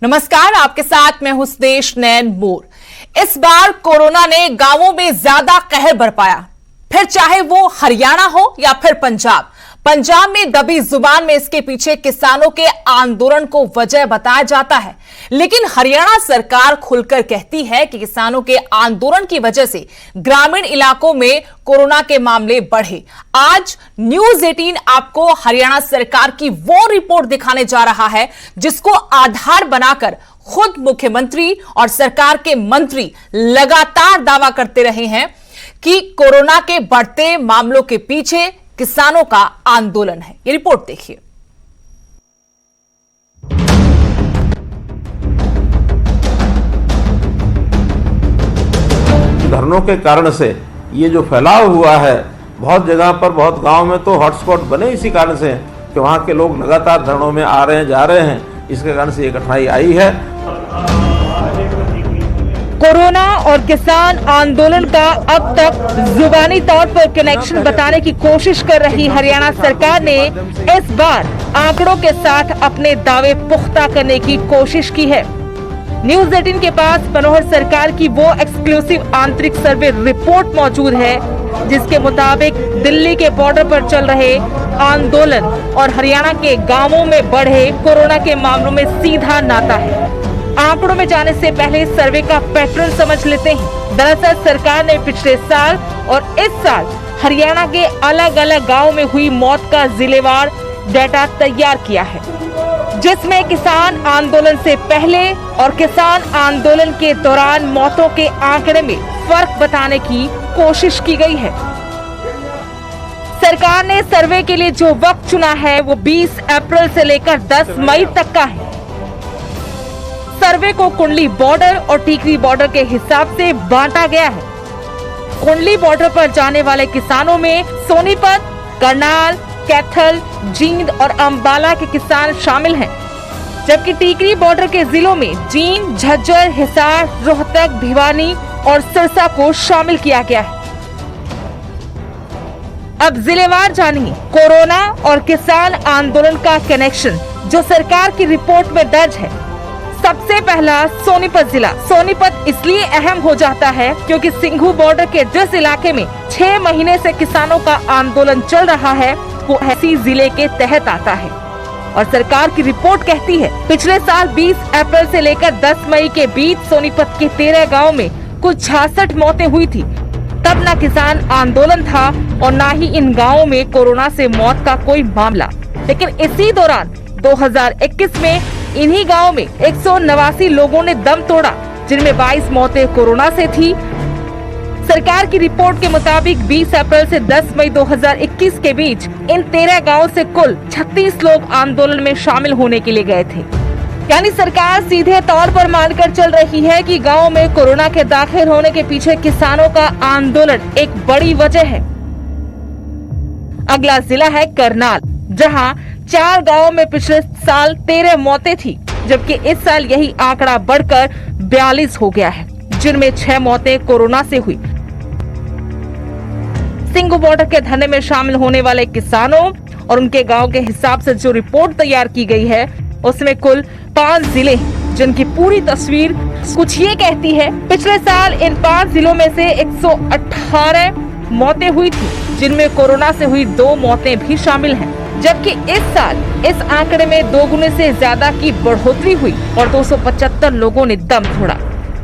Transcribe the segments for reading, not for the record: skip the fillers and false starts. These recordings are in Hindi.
नमस्कार, आपके साथ मैं हूं स्नेश नैन मोर। इस बार कोरोना ने गांवों में ज्यादा कहर बरपाया, फिर चाहे वो हरियाणा हो या फिर पंजाब में दबी जुबान में इसके पीछे किसानों के आंदोलन को वजह बताया जाता है। लेकिन हरियाणा सरकार खुलकर कहती है कि किसानों के आंदोलन की वजह से ग्रामीण इलाकों में कोरोना के मामले बढ़े। आज न्यूज 18 आपको हरियाणा सरकार की वो रिपोर्ट दिखाने जा रहा है जिसको आधार बनाकर खुद मुख्यमंत्री और सरकार के मंत्री लगातार दावा करते रहे हैं कि कोरोना के बढ़ते मामलों के पीछे किसानों का आंदोलन है। ये रिपोर्ट देखिए। धरनों के कारण से ये जो फैलाव हुआ है, बहुत जगह पर, बहुत गांव में तो हॉटस्पॉट बने इसी कारण से कि वहां के लोग लगातार धरनों में आ रहे हैं, जा रहे हैं। इसके कारण से ये कठिनाई आई है। कोरोना और किसान आंदोलन का अब तक जुबानी तौर पर कनेक्शन बताने की कोशिश कर रही हरियाणा सरकार ने इस बार आंकड़ों के साथ अपने दावे पुख्ता करने की कोशिश की है। न्यूज 18 के पास मनोहर सरकार की वो एक्सक्लूसिव आंतरिक सर्वे रिपोर्ट मौजूद है जिसके मुताबिक दिल्ली के बॉर्डर पर चल रहे आंदोलन और हरियाणा के गांवों में बढ़े कोरोना के मामलों में सीधा नाता है। आंकड़ों में जाने से पहले सर्वे का पैटर्न समझ लेते हैं। दरअसल सरकार ने पिछले साल और इस साल हरियाणा के अलग अलग गांवों में हुई मौत का जिलेवार डाटा तैयार किया है, जिसमें किसान आंदोलन से पहले और किसान आंदोलन के दौरान मौतों के आंकड़े में फर्क बताने की कोशिश की गई है। सरकार ने सर्वे के लिए जो वक्त चुना है वो 20 अप्रैल से लेकर 10 मई तक का है। सर्वे को कुंडली बॉर्डर और टीकरी बॉर्डर के हिसाब से बांटा गया है। कुंडली बॉर्डर पर जाने वाले किसानों में सोनीपत, करनाल, कैथल, जींद और अंबाला के किसान शामिल हैं, जबकि टीकरी बॉर्डर के जिलों में जींद, झज्जर, हिसार, रोहतक, भिवानी और सिरसा को शामिल किया गया है। अब जिलेवार जानिए कोरोना और किसान आंदोलन का कनेक्शन जो सरकार की रिपोर्ट में दर्ज है। सबसे पहला सोनीपत जिला। सोनीपत इसलिए अहम हो जाता है क्योंकि सिंघू बॉर्डर के जिस इलाके में 6 महीने से किसानों का आंदोलन चल रहा है वो इसी जिले के तहत आता है। और सरकार की रिपोर्ट कहती है पिछले साल 20 अप्रैल से लेकर 10 मई के बीच सोनीपत के 13 गाँव में कुल 66 मौतें हुई थी। तब न किसान आंदोलन था और न ही इन गाँवों में कोरोना से मौत का कोई मामला। लेकिन इसी दौरान 2021 में इन्हीं गाँव में 189 लोगों ने दम तोड़ा, जिनमें 22 मौतें कोरोना से थी। सरकार की रिपोर्ट के मुताबिक 20 अप्रैल से 10 मई 2021 के बीच इन 13 गाँव से कुल 36 लोग आंदोलन में शामिल होने के लिए गए थे। यानी सरकार सीधे तौर पर मानकर चल रही है कि गाँव में कोरोना के दाखिल होने के पीछे किसानों का आंदोलन एक बड़ी वजह है। अगला जिला है करनाल, जहां 4 गांवों में पिछले साल 13 मौतें थी, जबकि इस साल यही आंकड़ा बढ़कर 42 हो गया है, जिनमें 6 मौतें कोरोना से हुई। सिंघू बॉर्डर के धरने में शामिल होने वाले किसानों और उनके गांव के हिसाब से जो रिपोर्ट तैयार की गई है उसमें कुल 5 जिले हैं, जिनकी पूरी तस्वीर कुछ ये कहती है। पिछले साल इन 5 जिलों में से 118 मौतें हुई थी, जिनमें कोरोना से हुई 2 मौतें भी शामिल हैं। जबकि इस साल इस आंकड़े में 2 गुने से ज्यादा की बढ़ोतरी हुई और 275 लोगों ने दम तोड़ा।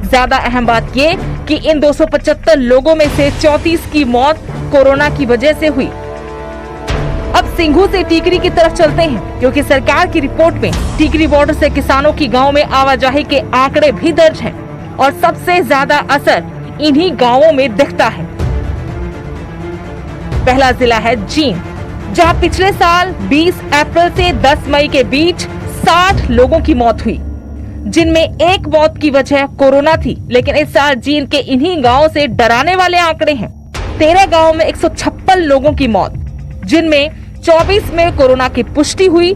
ज्यादा अहम बात ये कि इन 275 लोगों में से 34 की मौत कोरोना की वजह से हुई। अब सिंघू से टीकरी की तरफ चलते हैं, क्योंकि सरकार की रिपोर्ट में टीकरी बॉर्डर से किसानों की गाँव में आवाजाही के आंकड़े भी दर्ज है और सबसे ज्यादा असर इन्हीं गाँवों में दिखता है। पहला जिला है जींद, जहां पिछले साल 20 अप्रैल से 10 मई के बीच 60 लोगों की मौत हुई, जिनमें एक मौत की वजह कोरोना थी। लेकिन इस साल जींद के इन्हीं गांवों से डराने वाले आंकड़े हैं। 13 गांवों में 156 लोगों की मौत, जिनमें 24 में कोरोना की पुष्टि हुई।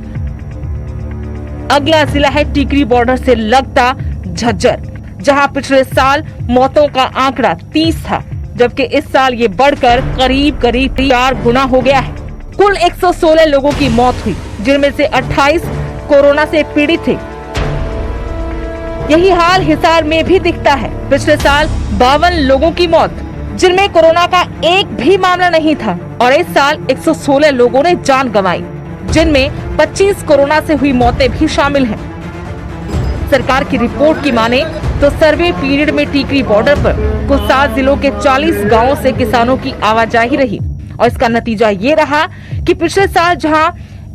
अगला जिला है टीकरी बॉर्डर से लगता झज्जर, जहां पिछले साल मौतों का आंकड़ा 30 था, जबकि इस साल ये बढ़कर करीब 4 गुना हो गया है। कुल 116 लोगों की मौत हुई, जिनमें से 28 कोरोना से पीड़ित थे। यही हाल हिसार में भी दिखता है। पिछले साल 52 लोगों की मौत, जिनमें कोरोना का एक भी मामला नहीं था, और इस साल 116 लोगों ने जान गंवाई, जिनमें 25 कोरोना से हुई मौतें भी शामिल हैं। सरकार की रिपोर्ट की माने तो सर्वे पीरियड में टीकरी बॉर्डर पर कुल 7 जिलों के 40 गांवों से किसानों की आवाजाही रही, और इसका नतीजा ये रहा कि पिछले साल जहां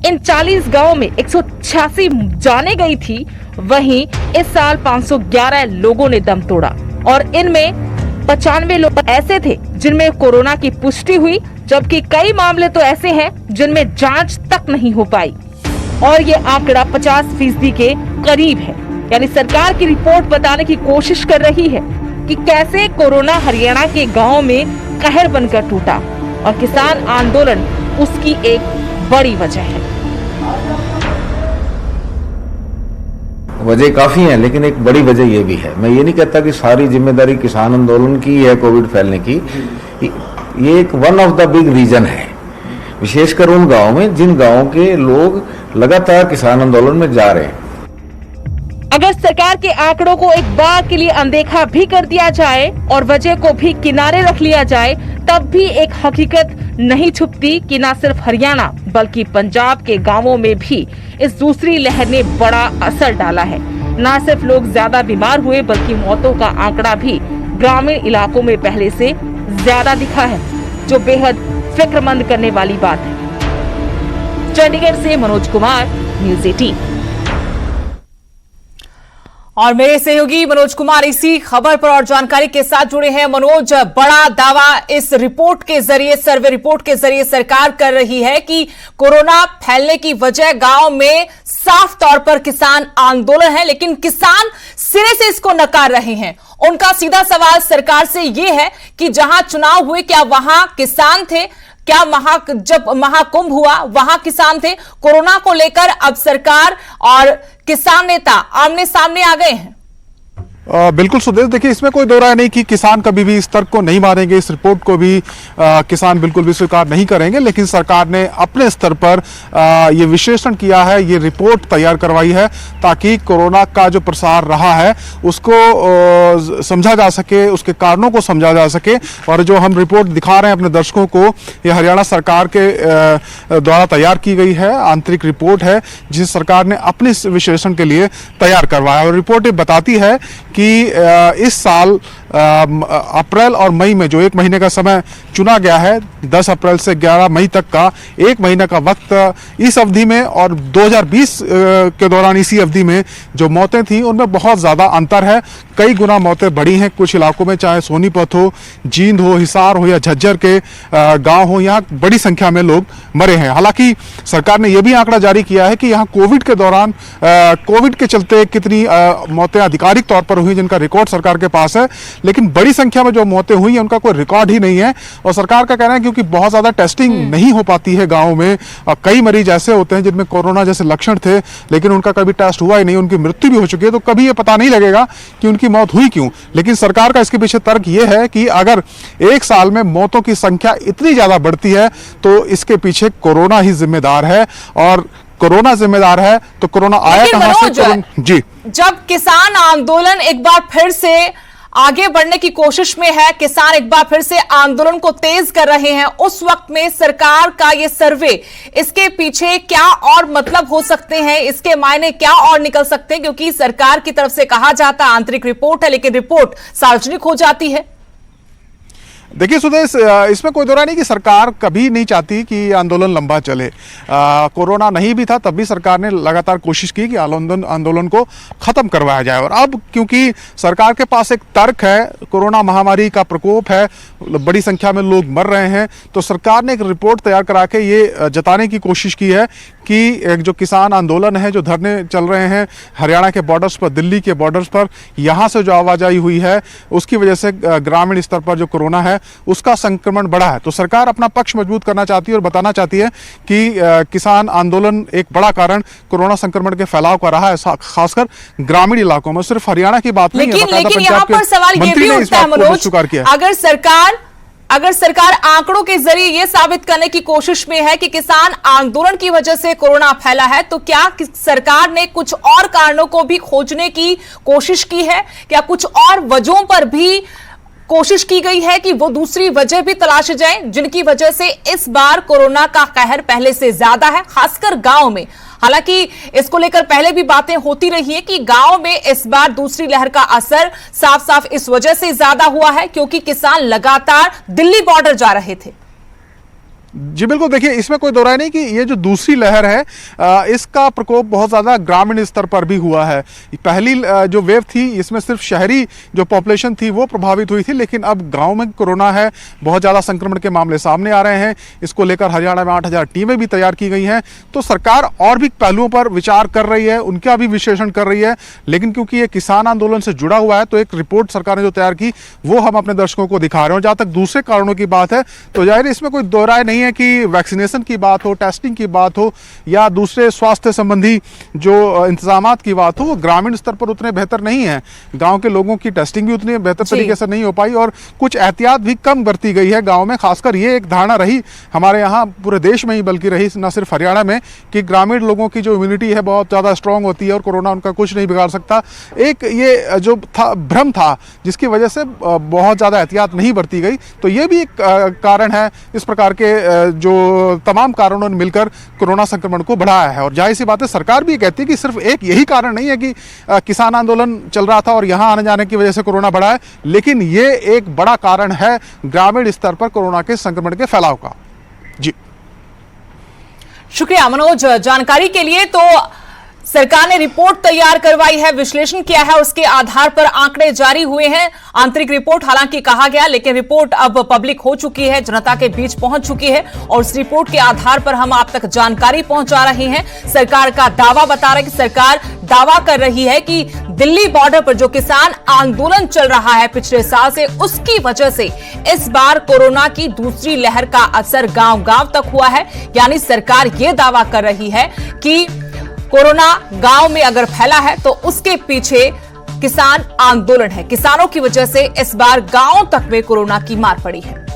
इन 40 गांवों में 186 जाने गई थी, वहीं इस साल 511 लोगों ने दम तोड़ा, और इनमें 95 लोग ऐसे थे जिनमें कोरोना की पुष्टि हुई, जबकि कई मामले तो ऐसे हैं जिनमें जांच तक नहीं हो पाई, और ये आंकड़ा 50% के करीब है। यानी सरकार की रिपोर्ट बताने की कोशिश कर रही है कि कैसे कोरोना हरियाणा के गांवों में कहर बनकर टूटा, और किसान आंदोलन उसकी एक बड़ी वजह है। वजह काफी है, लेकिन एक बड़ी वजह यह भी है, मैं ये नहीं कहता कि सारी जिम्मेदारी किसान आंदोलन की है कोविड फैलने की, ये एक one of the big reason है, विशेषकर उन गांवों में जिन गांवों के लोग लगातार किसान आंदोलन में जा रहे हैं। अगर सरकार के आंकड़ों को एक बार के लिए अनदेखा भी कर दिया जाए और वजह को भी किनारे रख लिया जाए, तब भी एक हकीकत नहीं छुपती कि न सिर्फ हरियाणा बल्कि पंजाब के गांवों में भी इस दूसरी लहर ने बड़ा असर डाला है। न सिर्फ लोग ज्यादा बीमार हुए, बल्कि मौतों का आंकड़ा भी ग्रामीण इलाकों में पहले से ज्यादा दिखा है, जो बेहद फिक्रमंद करने वाली बात है। चंडीगढ़ से मनोज कुमार, न्यूज़ 18। और मेरे सहयोगी मनोज कुमार इसी खबर पर और जानकारी के साथ जुड़े हैं। मनोज, बड़ा दावा इस रिपोर्ट के जरिए, सर्वे रिपोर्ट के जरिए सरकार कर रही है कि कोरोना फैलने की वजह गांव में साफ तौर पर किसान आंदोलन है, लेकिन किसान सिरे से इसको नकार रहे हैं। उनका सीधा सवाल सरकार से यह है कि जहां चुनाव हुए, क्या वहां किसान थे? क्या जब महाकुंभ हुआ वहां किसान थे? कोरोना को लेकर अब सरकार और किसान नेता आमने सामने आ गए हैं। बिल्कुल सुदेश, देखिए इसमें कोई दो राय नहीं कि किसान कभी भी इस तर्क को नहीं मानेंगे, इस रिपोर्ट को भी किसान बिल्कुल भी स्वीकार नहीं करेंगे, लेकिन सरकार ने अपने स्तर पर ये विश्लेषण किया है, ये रिपोर्ट तैयार करवाई है ताकि कोरोना का जो प्रसार रहा है उसको समझा जा सके, उसके कारणों को समझा जा सके। और जो हम रिपोर्ट दिखा रहे हैं अपने दर्शकों को, ये हरियाणा सरकार के द्वारा तैयार की गई है, आंतरिक रिपोर्ट है जिसे सरकार ने अपने विश्लेषण के लिए तैयार करवाया। और रिपोर्ट ये बताती है कि इस साल अप्रैल और मई में जो 1 महीने का समय चुना गया है, 10 अप्रैल से 11 मई तक का 1 महीने का वक्त, इस अवधि में और 2020 के दौरान इसी अवधि में जो मौतें थी उनमें बहुत ज़्यादा अंतर है। कई गुना मौतें बढ़ी हैं कुछ इलाकों में, चाहे सोनीपत हो, जींद हो, हिसार हो या झज्जर के गांव हो, यहाँ बड़ी संख्या में लोग मरे हैं। हालांकि सरकार ने यह भी आंकड़ा जारी किया है कि यहाँ कोविड के दौरान कोविड के चलते कितनी मौतें आधिकारिक तौर पर हुई, जिनका रिकॉर्ड सरकार के पास है, लेकिन बड़ी संख्या में जो मौतें हुई हैं उनका कोई रिकॉर्ड ही नहीं है। और सरकार का कहना है क्योंकि बहुत ज्यादा टेस्टिंग नहीं हो पाती है गांव में, और कई मरीज ऐसे होते हैं जिनमें कोरोना जैसे लक्षण थे लेकिन उनका कभी टेस्ट हुआ ही नहीं, उनकी मृत्यु भी हो चुकी है, तो कभी ये पता नहीं लगेगा कि उनकी मौत हुई क्यों। लेकिन सरकार का इसके पीछे तर्क ये है कि अगर एक साल में मौतों की संख्या इतनी ज्यादा बढ़ती है तो इसके पीछे कोरोना ही जिम्मेदार है, और कोरोना जिम्मेदार है तो कोरोना आया कहां से? जी, जब किसान आंदोलन एक बार फिर से आगे बढ़ने की कोशिश में है, किसान एक बार फिर से आंदोलन को तेज कर रहे हैं, उस वक्त में सरकार का ये सर्वे, इसके पीछे क्या और मतलब हो सकते हैं, इसके मायने क्या और निकल सकते हैं? क्योंकि सरकार की तरफ से कहा जाता है आंतरिक रिपोर्ट है, लेकिन रिपोर्ट सार्वजनिक हो जाती है। देखिए सुदेश, इसमें कोई दो राय नहीं कि सरकार कभी नहीं चाहती कि आंदोलन लंबा चले। कोरोना नहीं भी था तब भी सरकार ने लगातार कोशिश की कि आंदोलन को खत्म करवाया जाए। और अब क्योंकि सरकार के पास एक तर्क है, कोरोना महामारी का प्रकोप है, बड़ी संख्या में लोग मर रहे हैं, तो सरकार ने एक रिपोर्ट तैयार करा के ये जताने की कोशिश की है कि जो किसान आंदोलन है, जो धरने चल रहे हैं हरियाणा के बॉर्डर्स पर, दिल्ली के बॉर्डर्स पर, यहाँ से जो आवाजाही हुई है उसकी वजह से ग्रामीण स्तर पर जो कोरोना है उसका संक्रमण बढ़ा है। तो सरकार अपना पक्ष मजबूत करना चाहती है और बताना चाहती है कि किसान आंदोलन एक बड़ा कारण कोरोना संक्रमण के फैलाव का रहा है, खासकर ग्रामीण इलाकों में। सिर्फ हरियाणा की बात नहीं है, लेकिन यहाँ पर सवाल ये भी उठता है मनोज, अगर सरकार अगर सरकार आंकड़ों के जरिए यह साबित करने की कोशिश में है कि किसान आंदोलन की वजह से कोरोना फैला है, तो क्या सरकार ने कुछ और कारणों को भी खोजने की कोशिश की है? क्या कुछ और वजहों पर भी कोशिश की गई है कि वो दूसरी वजह भी तलाशी जाए जिनकी वजह से इस बार कोरोना का कहर पहले से ज्यादा है, खासकर गांव में? हालांकि इसको लेकर पहले भी बातें होती रही है कि गांव में इस बार दूसरी लहर का असर साफ साफ इस वजह से ज्यादा हुआ है क्योंकि किसान लगातार दिल्ली बॉर्डर जा रहे थे। जी बिल्कुल, देखिए इसमें कोई दो राय नहीं कि ये जो दूसरी लहर है इसका प्रकोप बहुत ज़्यादा ग्रामीण स्तर पर भी हुआ है। पहली जो वेव थी इसमें सिर्फ शहरी जो पॉपुलेशन थी वो प्रभावित हुई थी, लेकिन अब गांव में कोरोना है, बहुत ज़्यादा संक्रमण के मामले सामने आ रहे हैं। इसको लेकर हरियाणा में 8,000 टीमें भी तैयार की गई हैं। तो सरकार और भी पहलुओं पर विचार कर रही है, उनका भी विश्लेषण कर रही है, लेकिन क्योंकि ये किसान आंदोलन से जुड़ा हुआ है तो एक रिपोर्ट सरकार ने जो तैयार की वो हम अपने दर्शकों को दिखा रहे हैं। जहाँ तक दूसरे कारणों की बात है तो जाहिर इसमें कोई दो राय नहीं है कि वैक्सीनेशन की बात हो, टेस्टिंग की बात हो या दूसरे स्वास्थ्य संबंधी जो इंतजामात की बात हो, वो ग्रामीण स्तर पर उतने बेहतर नहीं है। गांव के लोगों की टेस्टिंग भी उतनी बेहतर तरीके से नहीं हो पाई और कुछ एहतियात भी कम बरती गई है गांव में। खासकर ये एक धारणा रही हमारे यहाँ, पूरे देश में ही बल्कि रही, न सिर्फ हरियाणा में, कि ग्रामीण लोगों की जो इम्यूनिटी है बहुत ज़्यादा स्ट्रांग होती है और कोरोना उनका कुछ नहीं बिगाड़ सकता। एक ये जो था भ्रम था जिसकी वजह से बहुत ज़्यादा एहतियात नहीं बरती गई। तो ये भी एक कारण है। इस प्रकार के जो तमाम कारणों ने मिलकर कोरोना संक्रमण को बढ़ाया है। और जाहिर सी बात है सरकार भी कहती है कि सिर्फ एक यही कारण नहीं है कि किसान आंदोलन चल रहा था और यहां आने जाने की वजह से कोरोना बढ़ा है, लेकिन ये एक बड़ा कारण है ग्रामीण स्तर पर कोरोना के संक्रमण के फैलाव का। जी शुक्रिया मनोज जानकारी के लिए। तो सरकार ने रिपोर्ट तैयार करवाई है, विश्लेषण किया है, उसके आधार पर आंकड़े जारी हुए हैं। आंतरिक रिपोर्ट हालांकि कहा गया, लेकिन रिपोर्ट अब पब्लिक हो चुकी है, जनता के बीच पहुंच चुकी है और उस रिपोर्ट के आधार पर हम आप तक जानकारी पहुंचा रहे हैं। सरकार का दावा बता रहे कि सरकार दावा कर रही है कि दिल्ली बॉर्डर पर जो किसान आंदोलन चल रहा है पिछले साल से, उसकी वजह से इस बार कोरोना की दूसरी लहर का असर गांव-गांव तक हुआ है। यानी सरकार यह दावा कर रही है कि कोरोना गांव में अगर फैला है तो उसके पीछे किसान आंदोलन है। किसानों की वजह से इस बार गांव तक में कोरोना की मार पड़ी है।